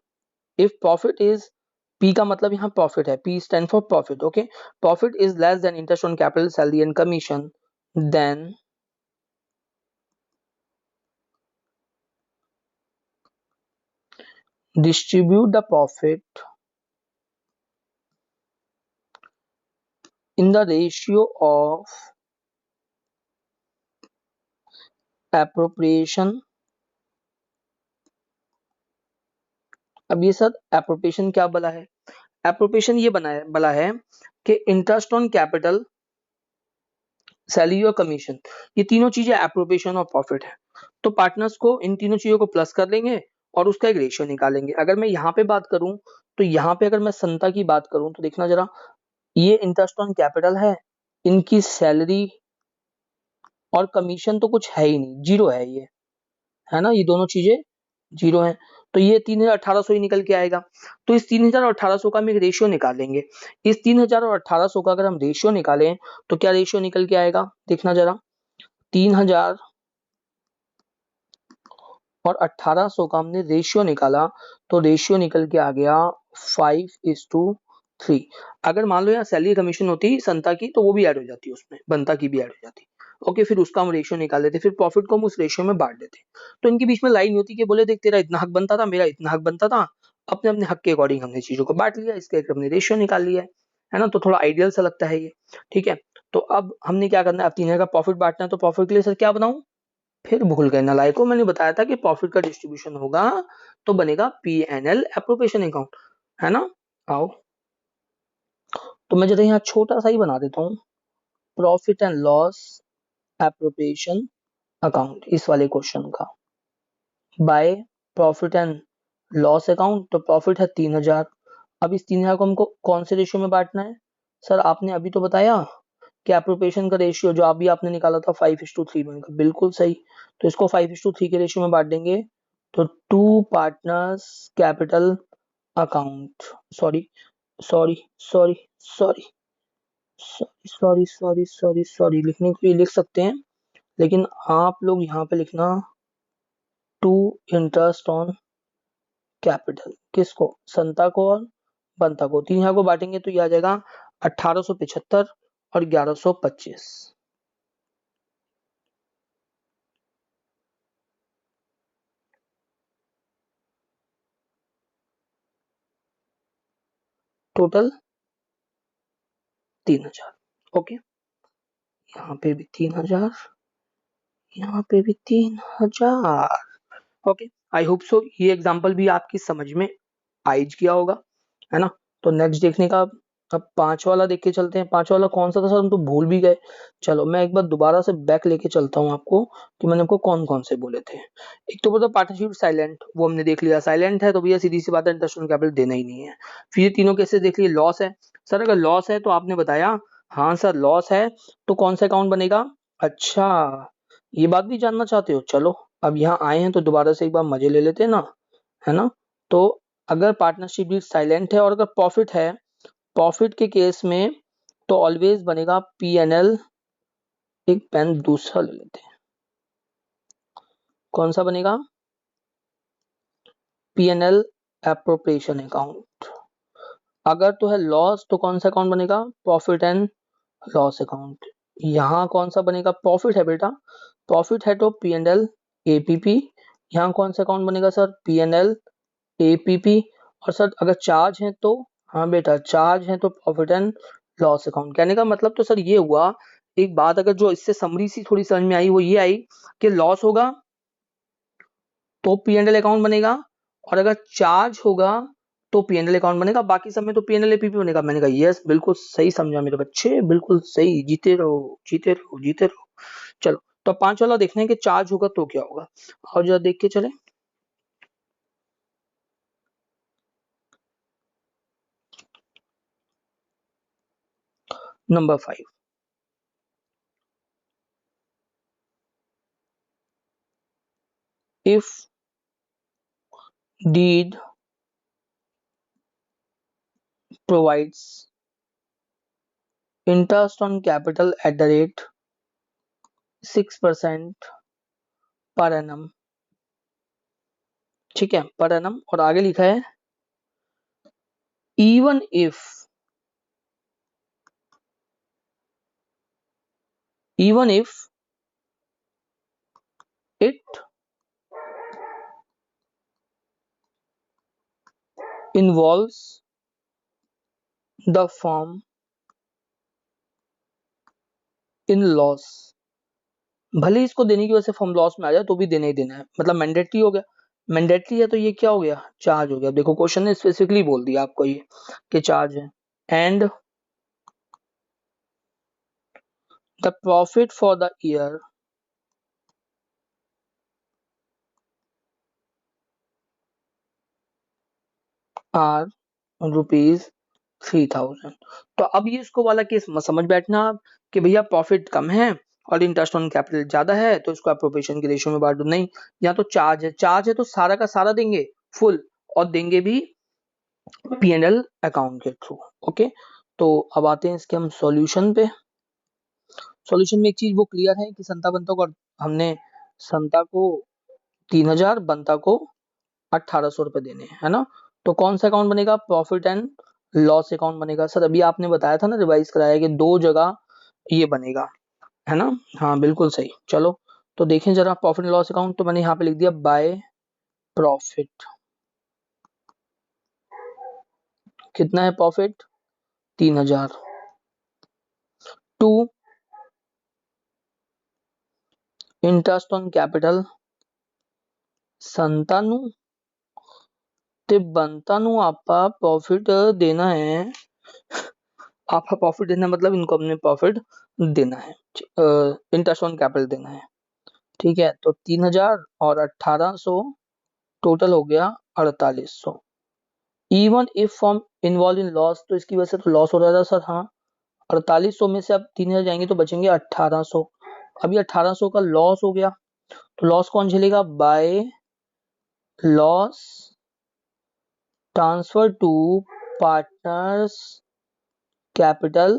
[SPEAKER 1] इफ प्रॉफिट इज, पी का मतलब यहाँ प्रॉफिट है, P stand for profit, okay. Profit is less than interest on capital salary and commission, then distribute the profit in the ratio of appropriation। अब ये सर एप्रोप्रिएशन क्या बना है? Appropriation ये बना है कि इंटरेस्ट ऑन कैपिटल, सैलरी और कमीशन, ये तीनों चीजें एप्रोप्रिएशन और प्रॉफिट है। तो पार्टनर्स को इन तीनों चीजों को प्लस कर लेंगे और उसका एक रेशियो निकालेंगे। अगर मैं यहाँ पे बात करूं तो यहाँ पे अगर मैं संता की बात करूं तो देखना जरा, ये इंटरेस्ट ऑन कैपिटल है, इनकी सैलरी और कमीशन तो कुछ है ही नहीं, जीरो है ये, है ना, ये दोनों चीजें जीरो हैं। तो ये 3,1800 ही निकल के आएगा। तो इस 3,1800 का हम एक रेशियो निकालेंगे। इस 3,000 और 1800 का अगर हम रेशियो निकालें तो क्या रेशियो निकल के आएगा, देखना जरा। 3,000 और 1800 का हमने रेशियो निकाला तो रेशियो निकल के आ गया 5:3। अगर मान लो यहाँ सैलरी कमीशन होती संता की तो वो भी ऐड हो जाती, उसमें बनता की भी ऐड हो जाती। ओके, फिर उसका हम रेशियो निकाल लेते, फिर प्रॉफिट को हम उस रेशियो में बांट देते। तो इनके बीच में लाइन नहीं होती कि बोले देख तेरा इतना हक बनता था, मेरा इतना हक बनता था, अपने अपने हक के अकॉर्डिंग हमने चीजों को बांट लिया, इसका एक हमने रेशियो निकाल लिया है ना। तो थोड़ा आइडियल सा लगता है ये, ठीक है। तो अब हमने क्या करना है, अब 3,000 का प्रॉफिट बांटना है, तो प्रॉफिट के लिए सर क्या बनाऊं, फिर भूल गए नालायकों, मैंने बताया था कि प्रॉफिट का डिस्ट्रीब्यूशन होगा तो बनेगा P N L appropriation account, है ना। आओ, तो मैं जरा यहाँ छोटा सा ही बना देता हूँ, profit and loss appropriation account इस वाले क्वेश्चन का। By profit and loss account, तो प्रॉफिट है 3,000। अब इस 3,000 को हमको कौन से रेशियो में बांटना है, सर आपने अभी तो बताया कि एप्रोप्रिएशन का रेशियो जो अभी आपने निकाला था 5:3 में, बिल्कुल सही। तो इसको 5:3 के रेशियो में बांट देंगे। तो to partners capital account, sorry sorry sorry sorry sorry sorry sorry sorry लिखने के लिए लिख सकते हैं, लेकिन आप लोग यहाँ पे लिखना टू इंटरेस्ट ऑन कैपिटल, किसको, संता को और बंता को। 3,000 को बांटेंगे तो ये आ जाएगा 1,875 और 1,125। टोटल 3,000। ओके, यहाँ पे भी 3,000, यहाँ पे भी 3,000। ओके, आई होप सो ये एग्जांपल भी आपकी समझ में आइज किया होगा, है ना। तो नेक्स्ट देखने का, अब 5 वाला देख के चलते हैं। 5 वाला कौन सा था सर, हम तो भूल भी गए। चलो मैं एक बार दोबारा से बैक लेके चलता हूँ आपको कि मैंने आपको कौन कौन से बोले थे। एक तो बोलता पार्टनरशिप साइलेंट, वो हमने देख लिया, साइलेंट है तो भैया सीधी सी बात है, इंटरेस्ट ऑन कैपिटल देना ही नहीं है। फिर ये तीनों केसेस देख लिए, लॉस है। सर अगर लॉस है तो आपने बताया, हाँ सर लॉस है, तो कौन सा अकाउंट बनेगा। अच्छा, ये बात भी जानना चाहते हो, चलो अब यहाँ आए हैं तो दोबारा से एक बार मजे ले लेते हैं ना, है ना। तो अगर पार्टनरशिप डीड साइलेंट है और अगर प्रॉफिट है, प्रॉफिट के केस में तो ऑलवेज बनेगा पी एन एल। एक पेन दूसरा ले लेते हैं, कौन सा बनेगा, P N L appropriation account. अगर तो है लॉस तो कौन सा अकाउंट बनेगा, प्रॉफिट एंड लॉस अकाउंट। यहाँ कौन सा बनेगा, प्रॉफिट है बेटा, प्रॉफिट है तो पी एन एल एपीपी। यहाँ कौन सा अकाउंट बनेगा sir, P N L APP. और सर अगर चार्ज है तो, हाँ बेटा चार्ज है तो प्रॉफिट एंड लॉस अकाउंट। कहने का मतलब तो सर ये हुआ, एक बात अगर जो इससे समरी सी थोड़ी समझ में आई वो ये आई कि लॉस होगा तो पी एंड एल अकाउंट बनेगा, और अगर चार्ज होगा तो पी एंड एल अकाउंट बनेगा, बाकी सब में तो पी एंड एल एपीपी बनेगा। मैंने कहा यस बिल्कुल सही समझा मेरे बच्चे, बिल्कुल सही, जीते रहो जीते रहो जीते रहो। चलो, तो 5 वाला देखना है कि चार्ज होगा तो क्या होगा, और जरा देख के चले। Number 5, if deed provides interest on capital at the rate 6% per annum, ठीक है, पर एनम, और आगे लिखा है even if, even if it involves the firm in loss, भले ही इसको देने की वजह से फर्म लॉस में आ जाए तो भी देना ही देना है, मतलब मैंडेटरी हो गया। मैंडेटरी है तो ये क्या हो गया, चार्ज हो गया। देखो क्वेश्चन ने स्पेसिफिकली बोल दिया आपको ये कि चार्ज है। And the profit for the year are ₹3,000। तो अब ये इसको वाला केस समझ बैठना आप कि भैया प्रॉफिट कम है और इंटरेस्ट ऑन कैपिटल ज्यादा है तो इसको अप्रोप्रिएशन की रेशियो में बांट दो। नहीं, या तो चार्ज है तो सारा का सारा देंगे फुल, और देंगे भी P&L अकाउंट के थ्रू। ओके, तो अब आते हैं इसके हम सॉल्यूशन पे। सॉल्यूशन में एक चीज वो क्लियर है कि संता बंता को हमने संता को 3,000, बंता को 1,800 रुपए देने हैं, है ना। तो कौन सा अकाउंट बनेगा, प्रॉफिट एंड लॉस अकाउंट बनेगा। सर अभी आपने बताया था ना, रिवाइज कराया कि दो जगह ये बनेगा, है ना। हाँ बिल्कुल सही। चलो तो देखें जरा प्रॉफिट एंड लॉस अकाउंट। तो मैंने यहाँ पे लिख दिया बाय प्रॉफिट। कितना है profit, 3,000। To interest on capital, संतानु ते बनतानु आपका प्रॉफिट देना है। आपका प्रॉफिट देना मतलब इनको हमने प्रॉफिट देना है, इंटरेस्ट ऑन कैपिटल देना है। ठीक है, तो 3,000 और 1,800 टोटल हो गया 4,800। Even if form involve in loss, तो इसकी वजह से तो लॉस हो रहा था सर। हाँ, 4,800 में से अब 3,000 जाएंगे तो बचेंगे 1,800। अभी 1,800 का लॉस हो गया, तो लॉस कौन झेलेगा, by loss transfer to partners capital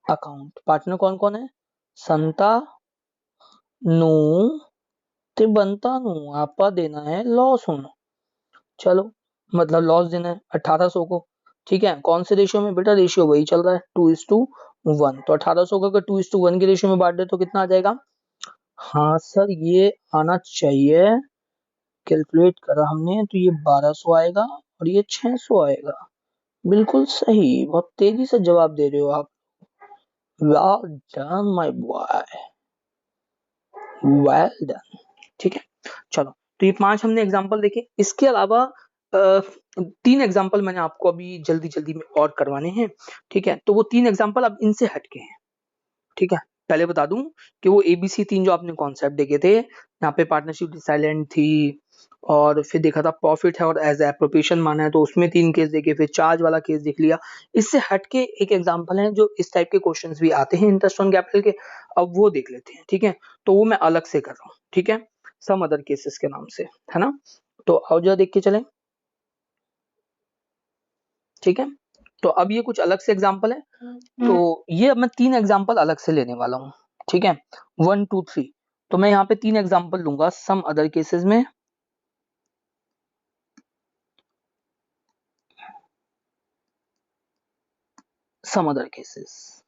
[SPEAKER 1] account. Partner कौन कौन है, संता नु ते बनता नु आपा देना है लॉस होना। चलो, मतलब लॉस देना है 1,800 को। ठीक है, कौन से रेशियो में बेटा, रेशियो वही चल रहा है 2:1। तो 1,800 को अगर 2:1 के रेशियो में बांट दे तो कितना आ जाएगा। हाँ सर, ये आना चाहिए, कैलकुलेट करा हमने तो ये 1,200 आएगा और ये 600 आएगा। बिल्कुल सही, बहुत तेजी से जवाब दे रहे हो आप। Well done my boy, well done. ठीक है, चलो तो ये 5 हमने एग्जांपल देखे। इसके अलावा 3 एग्जांपल मैंने आपको अभी जल्दी जल्दी में और करवाने हैं। ठीक है, तो वो 3 एग्जांपल अब इनसे हटके हैं। ठीक है, पहले बता दूं कि वो ABC 3 जो आपने कॉन्सेप्ट देखे थे, यहाँ पे पार्टनरशिप साइलेंट थी, और फिर देखा था प्रॉफिट है और एज एप्रोप्रिएशन माना है, तो उसमें 3 केस देखे, फिर चार्ज वाला केस देख लिया। इससे हटके एक एग्जांपल है जो इस टाइप के क्वेश्चंस भी आते हैं इंटरेस्ट ऑन कैपिटल के, अब वो देख लेते हैं। ठीक है, तो वो मैं अलग से कर रहा हूँ। ठीक है, सम अदर केसेस के नाम से, है ना। तो आओ जरा देख के चलें। ठीक है, तो अब ये कुछ अलग से एग्जांपल है, तो ये अब मैं 3 एग्जांपल अलग से लेने वाला हूँ। ठीक है, 1 2 3। तो मैं यहाँ पे 3 एग्जांपल लूंगा सम अदर केसेस में। सम अदर केसेस,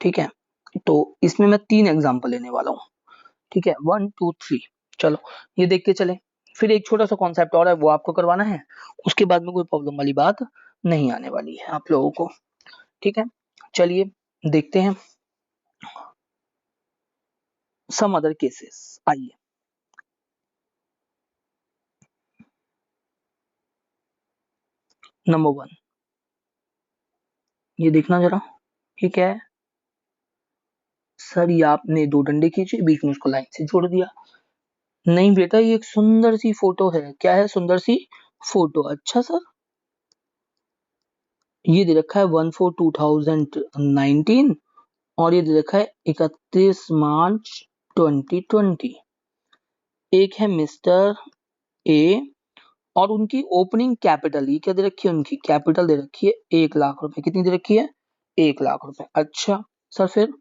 [SPEAKER 1] ठीक है, तो इसमें मैं 3 एग्जांपल लेने वाला हूँ। ठीक है, 1 2 3। चलो ये देख के चले। फिर एक छोटा सा कॉन्सेप्ट और है, वो आपको करवाना है, उसके बाद में कोई प्रॉब्लम वाली बात नहीं आने वाली है आप लोगों को। ठीक है, चलिए देखते हैं सम अदर केसेस। आइए, नंबर 1, ये देखना जरा, ये क्या है। सर ये आपने 2 डंडे खींचे, बीच में उसको लाइन से जोड़ दिया। नहीं बेटा, ये एक सुंदर सी फोटो है। क्या है, सुंदर सी फोटो। अच्छा सर, ये दे रखा है 1/4/2019 और ये दे रखा है 31 मार्च 2020। एक है मिस्टर ए और उनकी ओपनिंग कैपिटल, ये क्या दे रखी है, उनकी कैपिटल दे रखी है 1,00,000 रुपए। कितनी दे रखी है, 1,00,000 रुपए। अच्छा सर,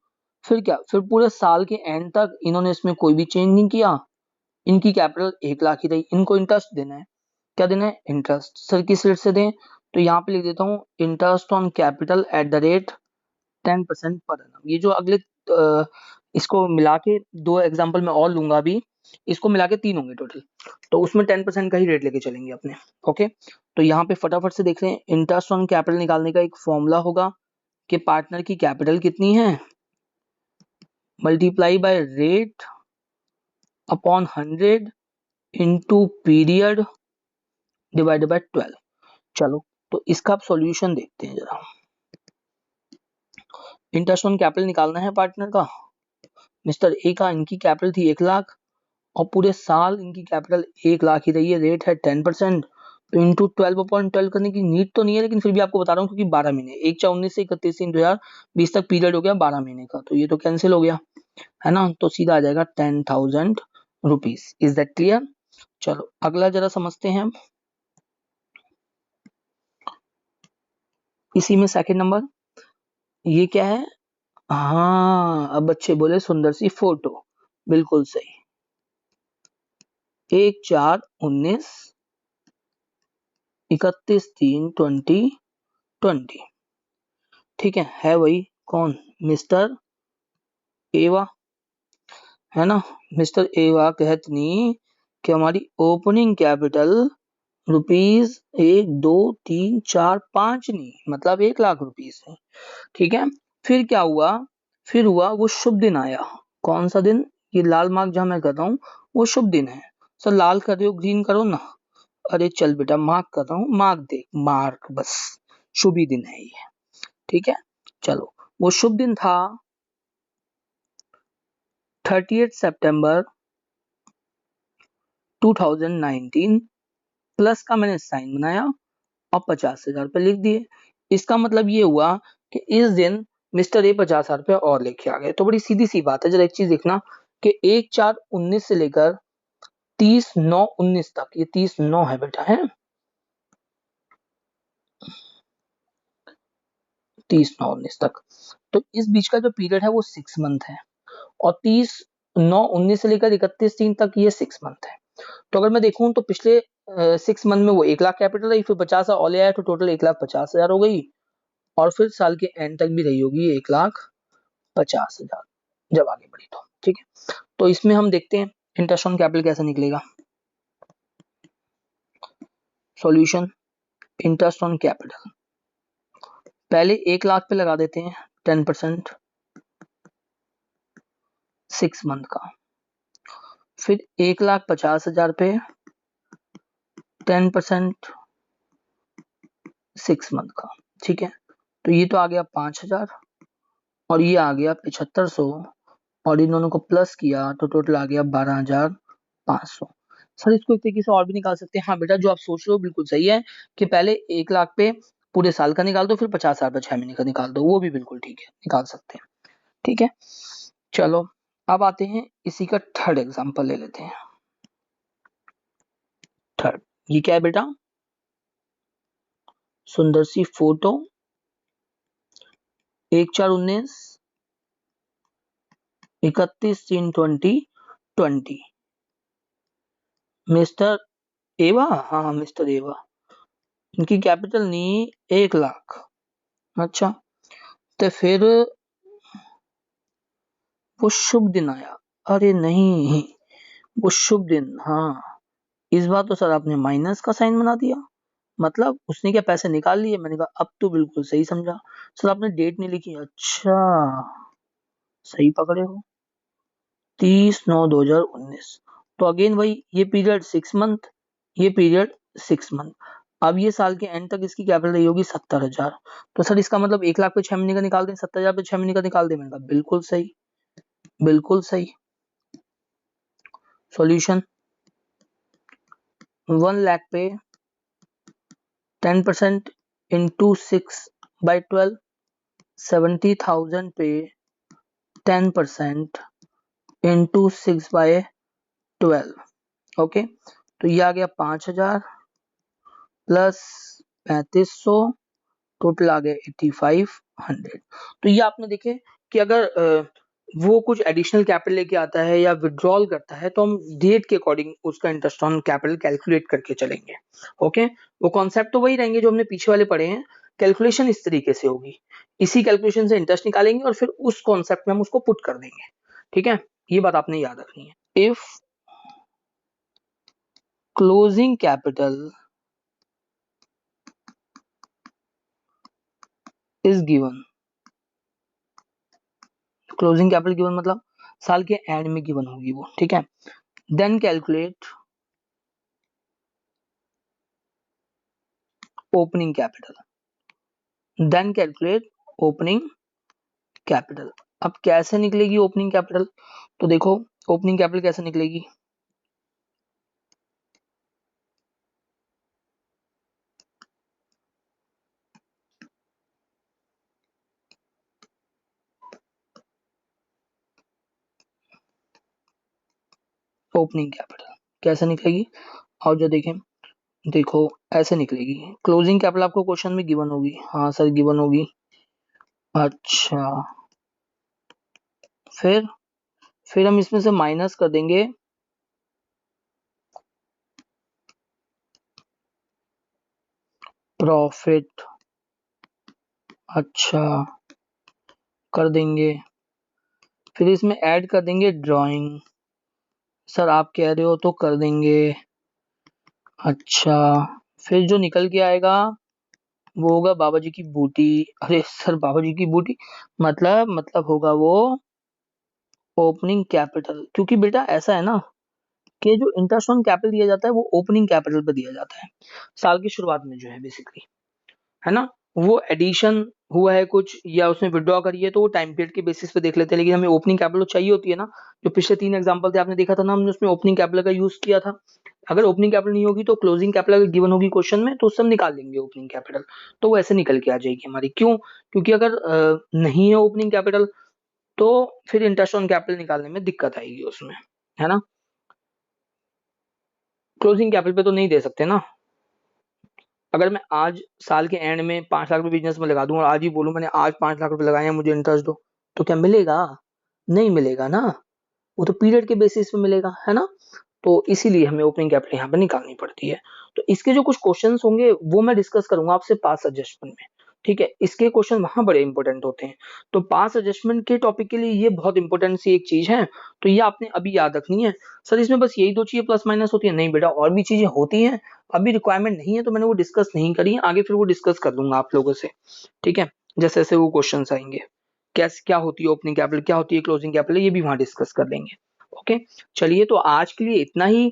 [SPEAKER 1] फिर क्या, फिर पूरे साल के एंड तक इन्होंने इसमें कोई भी चेंज नहीं किया, इनकी कैपिटल 1,00,000 ही रही। इनको इंटरेस्ट देना है, क्या देना है, इंटरेस्ट। सर किस रेट से दें, तो यहाँ पे लिख देता हूँ interest on capital at the rate 10% पर annum। ये जो अगले इसको मिला के 2 एग्जाम्पल मैं और लूंगा अभी, इसको मिला के 3 होंगे टोटल, तो उसमें 10% का ही रेट लेके चलेंगे अपने। ओके, तो यहाँ पे फटाफट से देख रहे हैं, इंटरेस्ट ऑन कैपिटल निकालने का एक फॉर्मूला होगा कि पार्टनर की कैपिटल कितनी है, multiply by rate upon 100 into period divided by 12। चलो, तो इसका आप सॉल्यूशन देखते हैं जरा। इंटरेस्ट ऑन कैपिटल निकालना है पार्टनर का, मिस्टर ए का, इनकी कैपिटल थी 1 लाख और पूरे साल इनकी कैपिटल 1 लाख ही रही है, रेट है 10%, तो इंटू 12/12 करने की नीड तो नहीं है, लेकिन फिर भी आपको बता रहा हूँ क्योंकि 12 महीने, 1/4/19 से 31/3/2020 तक पीरियड हो गया 12 महीने का, तो ये तो कैंसिल हो गया है ना, तो सीधा आ जाएगा 10,000 रुपीज। Is that clear? चलो अगला जरा समझते हैं हम। इसी में सेकंड नंबर, ये क्या है, हाँ अब बच्चे बोले सुंदर सी फोटो, बिल्कुल सही, 1/4/19, 31/3/2020, ठीक है वही, कौन, मिस्टर एवा, है ना। मिस्टर एवा कहतनी कि हमारी ओपनिंग कैपिटल रुपीज 1 2 3 4 5 नहीं, मतलब 1 लाख रुपीज है, ठीक है। फिर क्या हुआ, फिर हुआ वो शुभ दिन आया, कौन सा दिन, ये लाल मार्क जहां मैं कर रहा हूँ वो शुभ दिन है। सर लाल कर रहे हो, ग्रीन करो ना, अरे चल बेटा मार्क कर रहा हूँ, मार्क देख, मार्क बस, शुभ ही दिन है ये, ठीक है। चलो, वो शुभ दिन था 30 सितंबर 2019, प्लस का मैंने साइन बनाया और 50,000 रुपये लिख दिए। इसका मतलब ये हुआ कि इस दिन मिस्टर ए 50,000 रुपये और लेके आ गए। तो बड़ी सीधी सी बात है, जरा एक चीज देखना कि 1/4/19 से लेकर 30/9/19 तक, ये 30/9 है बेटा, है 30/9/19 तक, तो इस बीच का जो पीरियड है वो 6 मंथ है, और 30/9/19 से लेकर 31/3 तक ये 6 मंथ है। तो अगर मैं देखूं तो पिछले 6 मंथ में वो 1 लाख कैपिटल रही, फिर 50 और ले आया तो टोटल 1,50,000 हो गई, और फिर साल के एंड तक भी रही होगी 1,50,000 जब आगे बढ़ी तो, ठीक है। तो इसमें हम देखते हैं इंटरेस्ट ऑन कैपिटल कैसे निकलेगा। सॉल्यूशन, इंटरेस्ट ऑन कैपिटल पहले 1 लाख पे लगा देते हैं 10% 6 मंथ का, फिर 1,50,000 पे 10% 6 मंथ का, ठीक है। तो ये तो आ गया 5,000 और ये आ गया 7,500, और इन दोनों को प्लस किया तो टोटल आ गया 12,500। सर इसको एक तरीके से और भी निकाल सकते हैं, हाँ बेटा जो आप सोच रहे हो बिल्कुल सही है कि पहले 1 लाख पे पूरे साल का निकाल दो, फिर 50,000 पे 6 महीने का निकाल दो, वो भी बिल्कुल ठीक है, निकाल सकते हैं, ठीक है। चलो अब आते हैं इसी का थर्ड एग्जाम्पल ले लेते हैं। थर्ड, ये क्या है बेटा, सुंदर सी फोटो, 1/4/19, 31/3/2020, मिस्टर एवा, हाँ मिस्टर एवा, इनकी कैपिटल नहीं 1 लाख, अच्छा, तो फिर वो शुभ दिन आया, अरे नहीं वो शुभ दिन, हाँ इस बार तो सर आपने माइनस का साइन बना दिया, मतलब उसने क्या पैसे निकाल लिए, मैंने कहा अब तो बिल्कुल सही समझा, सर आपने डेट नहीं लिखी, अच्छा सही पकड़े हो, 30/9/2019, तो अगेन वही, ये पीरियड 6 मंथ, ये पीरियड 6 मंथ, अब ये साल के एंड तक इसकी कैपिटल रही होगी 70,000, तो सर इसका मतलब 1 लाख पे 6 महीने का निकाल दें, 70,000 पे 6 महीने का निकाल दें, मैंने कहा बिल्कुल सही, बिल्कुल सही। सॉल्यूशन, 1 लाख पे 10% इंटू 6/12, 70,000 पे 10% इंटू 6/12, ओके, तो ये आ गया 5,000 प्लस 3,500, टोटल आ गया 8,500। तो ये आपने देखे कि अगर वो कुछ एडिशनल कैपिटल लेके आता है या विड्रॉल करता है तो हम डेट के अकॉर्डिंग उसका इंटरेस्ट ऑन कैपिटल कैलकुलेट करके चलेंगे, ओके। वो कॉन्सेप्ट तो वही रहेंगे जो हमने पीछे वाले पढ़े हैं, कैलकुलेशन इस तरीके से होगी, इसी कैलकुलेशन से इंटरेस्ट निकालेंगे और फिर उस कॉन्सेप्ट में हम उसको पुट कर देंगे, ठीक है, ये बात आपने याद रखनी है। If closing capital is given, closing capital given मतलब साल के एंड में गिवन होगी वो, ठीक है। Then calculate opening capital, then calculate opening capital. अब कैसे निकलेगी ओपनिंग कैपिटल, तो देखो ओपनिंग कैपिटल कैसे निकलेगी, ओपनिंग कैपिटल कैसे निकलेगी, और जो देखें देखो ऐसे निकलेगी। क्लोजिंग कैपिटल आपको क्वेश्चन में गिवन होगी, हाँ सर गिवन होगी। अच्छा फिर हम इसमें से माइनस कर देंगे प्रॉफिट, अच्छा कर देंगे, फिर इसमें ऐड कर देंगे ड्राइंग, सर आप कह रहे हो तो कर देंगे। अच्छा फिर जो निकल के आएगा वो होगा बाबा जी की बूटी। अरे सर बाबा जी की बूटी मतलब होगा वो ओपनिंग कैपिटल, क्योंकि बेटा ऐसा है ना कि जो इंटरेस्ट ऑन कैपिटल दिया जाता है वो ओपनिंग कैपिटल पर दिया जाता है साल की शुरुआत में, जो है बेसिकली, है ना। वो एडिशन हुआ है कुछ या उसने विड्रॉ करी है तो वो टाइम पीरियड के बेसिस पे देख लेते हैं, लेकिन हमें ओपनिंग कैपिटल चाहिए होती है ना। जो पिछले 3 एग्जांपल थे आपने देखा था ना, हमने उसमें ओपनिंग कैपिटल का यूज किया था। अगर ओपनिंग कैपिटल नहीं होगी तो क्लोजिंग कैपिटल अगर गिवन होगी क्वेश्चन में तो उससे हम निकाल लेंगे ओपनिंग कैपिटल, तो वो ऐसे निकल के आ जाएगी हमारी। क्यों, क्योंकि अगर नहीं है ओपनिंग कैपिटल तो फिर इंटरेस्ट ऑन कैपिटल निकालने में दिक्कत आएगी उसमें, है ना। क्लोजिंग कैपिटल पे तो नहीं दे सकते ना। अगर मैं आज साल के एंड में 5 लाख रुपए बिजनेस में लगा दूं और आज ही बोलूं मैंने आज 5 लाख रुपए लगाए हैं मुझे इंटरेस्ट दो, तो क्या मिलेगा, नहीं मिलेगा ना। वो तो पीरियड के बेसिस पे मिलेगा, है ना। तो इसीलिए हमें ओपनिंग कैपिटल यहाँ पे निकालनी पड़ती है। तो इसके जो कुछ क्वेश्चंस होंगे वो मैं डिस्कस करूंगा आपसे पास एडजस्टमेंट में, ठीक है। इसके क्वेश्चन वहां बड़े इंपॉर्टेंट होते हैं, तो पास एडजस्टमेंट के टॉपिक के लिए ये बहुत इंपॉर्टेंट सी एक चीज है, तो ये आपने अभी याद रखनी है। सर इसमें बस यही 2 चीजें प्लस माइनस होती है, नहीं बेटा और भी चीजें होती हैं, अभी रिक्वायरमेंट नहीं है तो मैंने वो डिस्कस नहीं करी है, आगे फिर वो डिस्कस कर लूंगा आप लोगों से, ठीक है। जैसे जैसे वो क्वेश्चन आएंगे, कैसे क्या होती है ओपनिंग कैपिटल, क्या होती है क्लोजिंग कैपिटल, ये भी वहां डिस्कस कर लेंगे। ओके चलिए तो आज के लिए इतना ही।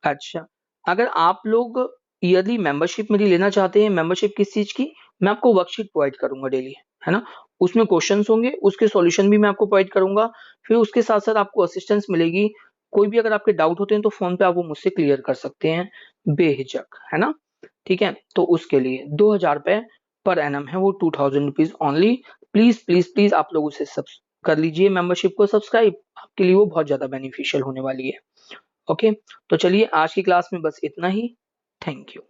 [SPEAKER 1] अच्छा अगर आप लोग ईयरली मेंबरशिप मेरी लेना चाहते हैं, मेंबरशिप किस चीज की, मैं आपको वर्कशीट प्रोवाइड करूंगा डेली, है ना। उसमें क्वेश्चंस होंगे, उसके सॉल्यूशन भी मैं आपको प्रोवाइड करूंगा, फिर उसके साथ साथ आपको असिस्टेंस मिलेगी। कोई भी अगर आपके डाउट होते हैं तो फोन पे आप वो मुझसे क्लियर कर सकते हैं बेहिचक, है ना। ठीक है तो उसके लिए 2,000 रुपए पर एनम है, वो 2,000 rupees only. Please please please आप लोग उसे सब कर लीजिए, मेंबरशिप को सब्सक्राइब, आपके लिए वो बहुत ज्यादा बेनिफिशियल होने वाली है। ओके तो चलिए आज की क्लास में बस इतना ही। Thank you.